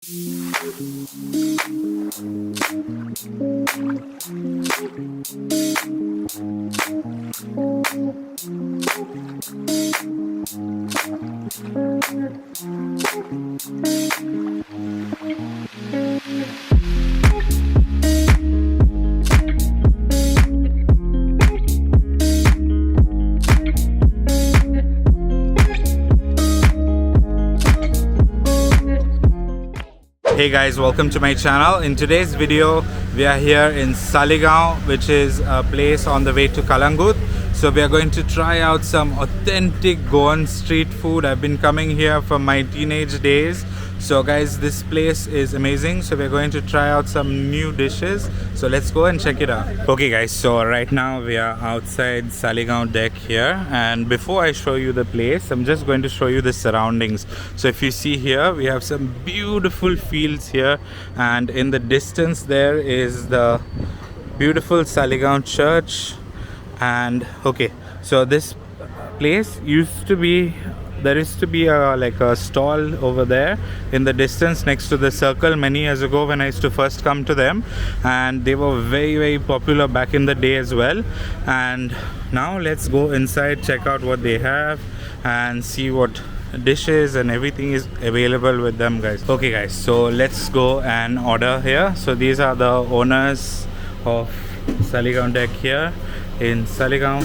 Hey guys, welcome to my channel. In today's video we are here in Saligaon, which is a place on the way to Kalangut. So we are going to try out some authentic Goan street food. I've been coming here from my teenage days. So guys, this place is amazing. So we're going to try out some new dishes. So let's go and check it out. Okay guys, so right now we are outside Saligaon deck here, and before I show you the place, I'm just going to show you the surroundings. So if you see here, we have some beautiful fields here, and in the distance there is the beautiful Saligaon church. And okay, so this place used to be, there used to be like a stall over there in the distance next to the circle many years ago when I used to first come to them, and they were very popular back in the day as well. And now let's go inside, check out what they have and see what dishes and everything is available with them, guys. Okay guys, so let's go and order here. So these are the owners of Saligaon deck here in Saligaon.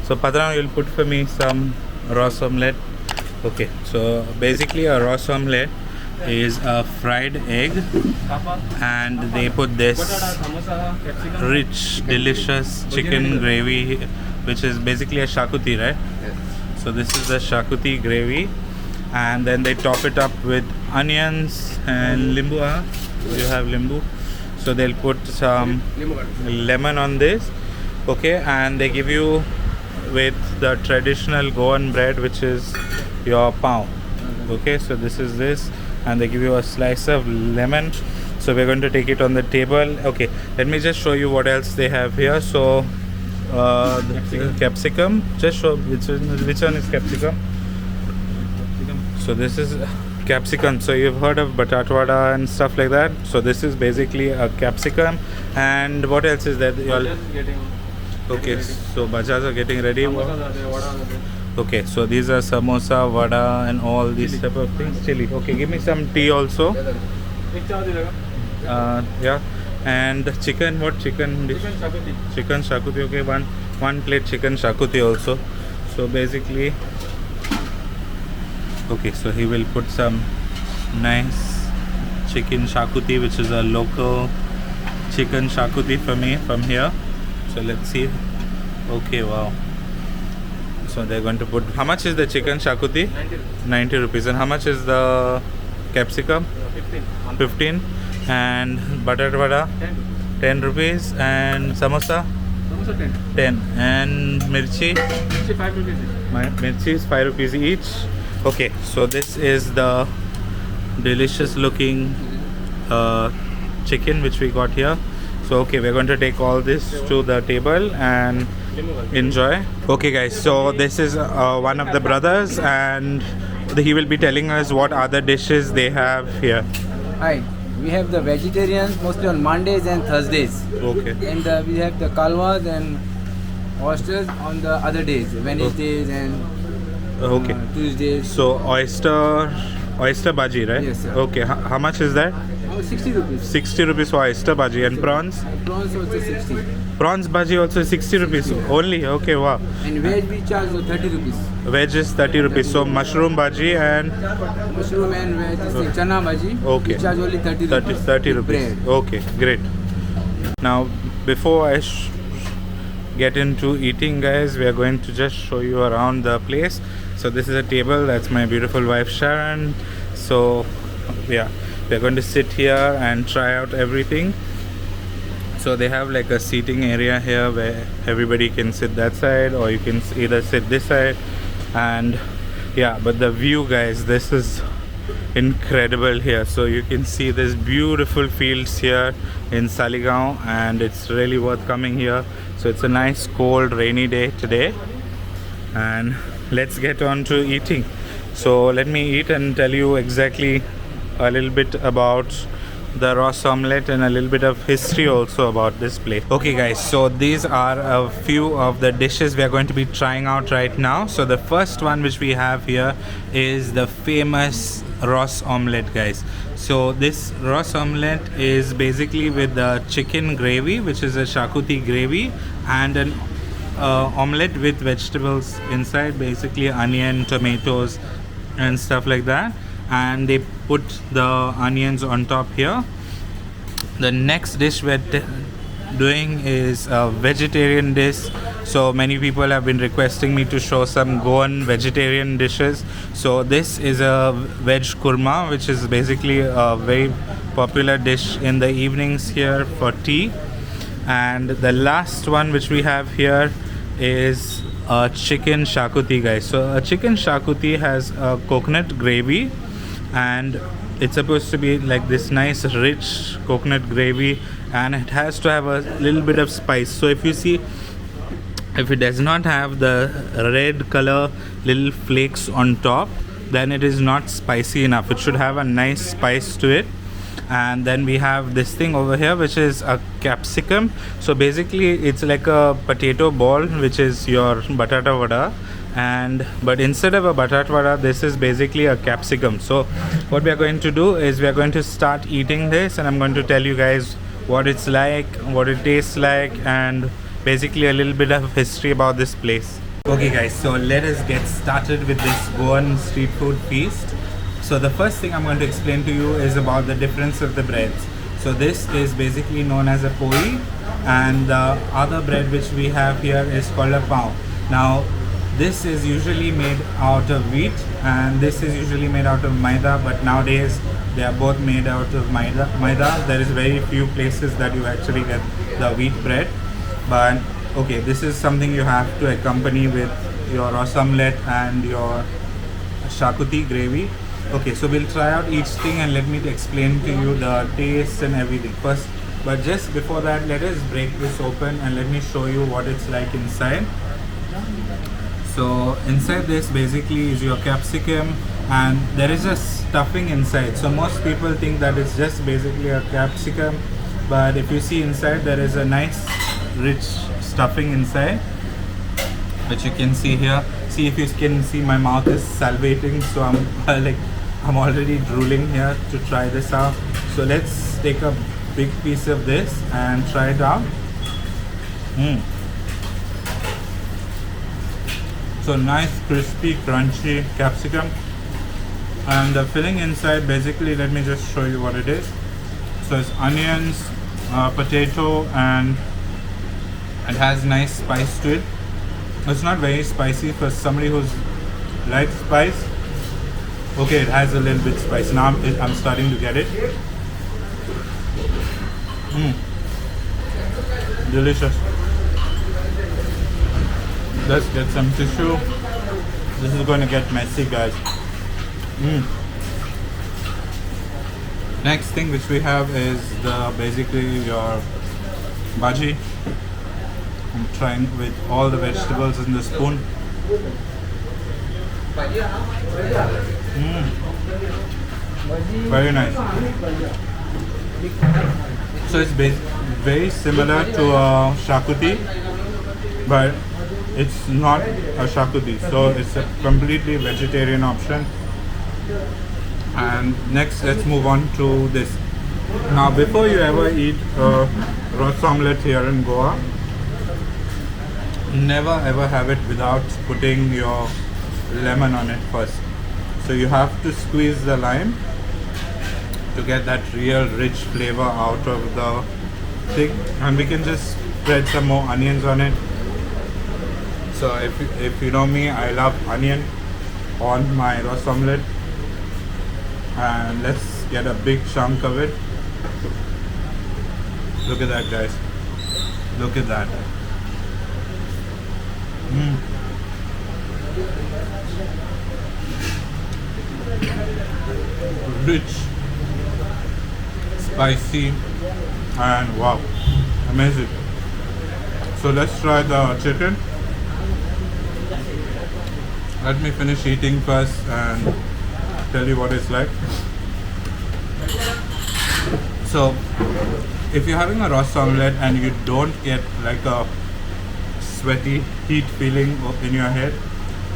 So Padran, you'll put for me some Ross omelette. Okay, so basically a Ross omelette is a fried egg, and they put this rich, delicious chicken gravy, which is basically a shakuti, right? Yes. So this is the shakuti gravy, and then they top it up with onions and limbu. You have limbu, so they'll put some lemon on this. Okay, and they give you with the traditional Goan bread, which is your pav. Okay, so this is this, and they give you a slice of lemon. So we're going to take it on the table. Okay, let me just show you what else they have here. So the capsicum, just show which one is capsicum. So this is capsicum. So you've heard of batat vada and stuff like that. So this is basically a capsicum. And what else is there? Okay, so bajas are getting ready. Okay, so these are samosa, vada, and all these type of things. Chili. Okay, give me some tea also. Yeah, and chicken. What chicken dish? Chicken shakuti. Okay, one plate chicken shakuti also. So basically, okay, so he will put some nice chicken shakuti, which is a local chicken shakuti for me from here. So let's see. Okay, wow. So they're going to put, how much is the chicken shakuti? 90 rupees. And how much is the capsicum? 15. And batat vada? 10 rupees. And samosa? 10. And mirchi? 5 rupees. Mirchi is 5 rupees each. Okay, so this is the delicious looking chicken which we got here. So okay, we're going to take all this to the table and enjoy. Okay guys, so this is one of the brothers, and he will be telling us what other dishes they have here. Hi, we have the vegetarians mostly on Mondays and Thursdays. Okay. And we have the kalwas and oysters on the other days, Wednesdays and Okay. Tuesdays. So oyster bhaji, right? Yes, sir. Okay, how much is that? 60 rupees. 60 rupees for oyster bhaji. And prawns? Prawns also 60. Prawns bhaji also 60 rupees only. Okay, wow. And veg we charge 30 rupees. Veg is 30 rupees. So mushroom bhaji and Mushroom and veg, chana bhaji. Okay. We charge only 30 rupees. 30 rupees. Bread. Okay, great. Now, before I get into eating, guys, we are going to just show you around the place. So this is a table. That's my beautiful wife Sharon. So yeah, we're going to sit here and try out everything. So they have like a seating area here where everybody can sit that side, or you can either sit this side. And yeah, but the view, guys, this is incredible here. So you can see this beautiful fields here in Saligaon, and it's really worth coming here. So it's a nice cold rainy day today, and let's get on to eating. So let me eat and tell you exactly a little bit about the Ross omelette and a little bit of history also about this place. Okay guys, so these are a few of the dishes we are going to be trying out right now. So the first one which we have here is the famous Ross omelette, guys. So this Ross omelette is basically with the chicken gravy, which is a shakuti gravy, and an omelette with vegetables inside, basically onion, tomatoes and stuff like that, and they put the onions on top here. The next dish we're doing is a vegetarian dish. So many people have been requesting me to show some Goan vegetarian dishes. So this is a veg kurma, which is basically a very popular dish in the evenings here for tea. And the last one which we have here is a chicken shakuti, guys. So a chicken shakuti has a coconut gravy, and it's supposed to be like this nice rich coconut gravy, and it has to have a little bit of spice. So if you see, if it does not have the red color little flakes on top, then it is not spicy enough. It should have a nice spice to it. And then we have this thing over here, which is a capsicum. So basically it's like a potato ball, which is your batata vada, but instead of a batata vada, this is basically a capsicum. So what we are going to do is we are going to start eating this, and I'm going to tell you guys what it's like, what it tastes like, and basically a little bit of history about this place. Okay guys, so let us get started with this Goan street food feast. So the first thing I'm going to explain to you is about the difference of the breads. So this is basically known as a poi, and the other bread which we have here is called a pao. Now this is usually made out of wheat, and this is usually made out of maida, but nowadays they are both made out of maida. There is very few places that you actually get the wheat bread. But okay, this is something you have to accompany with your Ross omelette and your shakuti gravy. Okay, so we'll try out each thing and let me explain to you the taste and everything first. But just before that, let us break this open and let me show you what it's like inside. So inside this basically is your capsicum, and there is a stuffing inside. So most people think that it's just basically a capsicum, but if you see inside, there is a nice rich stuffing inside, which you can see here. See, if you can see, my mouth is salivating, so I'm already drooling here to try this out. So let's take a big piece of this and try it out. So nice, crispy, crunchy capsicum, and the filling inside, basically, let me just show you what it is. So it's onions, potato, and it has nice spice to it. It's not very spicy for somebody who's likes spice. Okay, it has a little bit spice. Now I'm starting to get it. Delicious. Let's get some tissue. This is going to get messy, guys. Next thing which we have is basically your bhaji. I'm trying with all the vegetables in the spoon. Very nice. So it's very similar to a shakuti, but it's not a shakuti. So it's a completely vegetarian option. And next, let's move on to this. Now, before you ever eat Ross omelette here in Goa, never ever have it without putting your lemon on it first. So you have to squeeze the lime to get that real rich flavor out of the thing, and we can just spread some more onions on it. So if you know me, I love onion on my Ross omelette, and let's get a big chunk of it. Look at that, guys. Look at that. Rich, spicy, and wow, amazing. So let's try the chicken. Let me finish eating first and tell you what it's like. So if you're having a roast omelette and you don't get like a sweaty heat feeling in your head,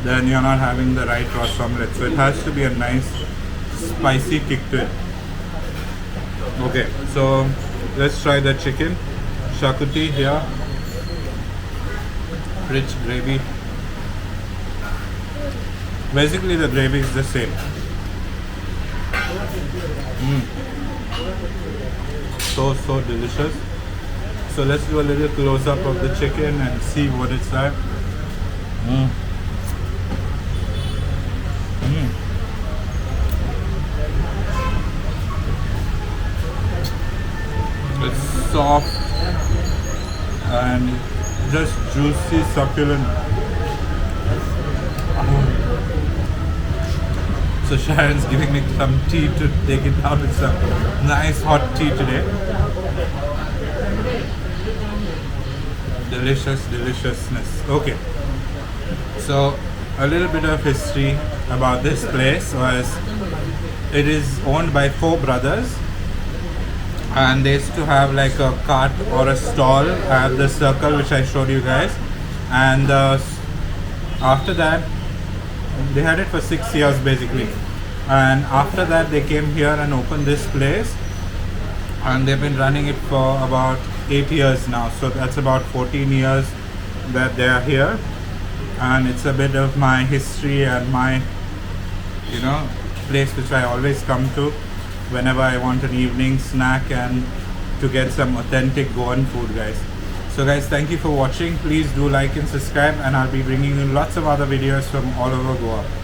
then you're not having the right roast omelette. So it has to be a nice spicy kick to it. Okay, so let's try the chicken. Shakuti here. Rich gravy. Basically the gravy is the same. So delicious. So let's do a little close up of the chicken and see what it's like. It's soft and just juicy, succulent. So Sharon's giving me some tea to take it down with some nice hot tea today. Deliciousness. Okay. So a little bit of history about this place was it is owned by 4 brothers, and they used to have like a cart or a stall at the circle which I showed you guys, and after that they had it for 6 years basically, and after that they came here and opened this place, and they've been running it for about 8 years now. So that's about 14 years that they are here, and it's a bit of my history and my place which I always come to whenever I want an evening snack and to get some authentic Goan food, guys. So guys, thank you for watching. Please do like and subscribe, and I'll be bringing you lots of other videos from all over Goa.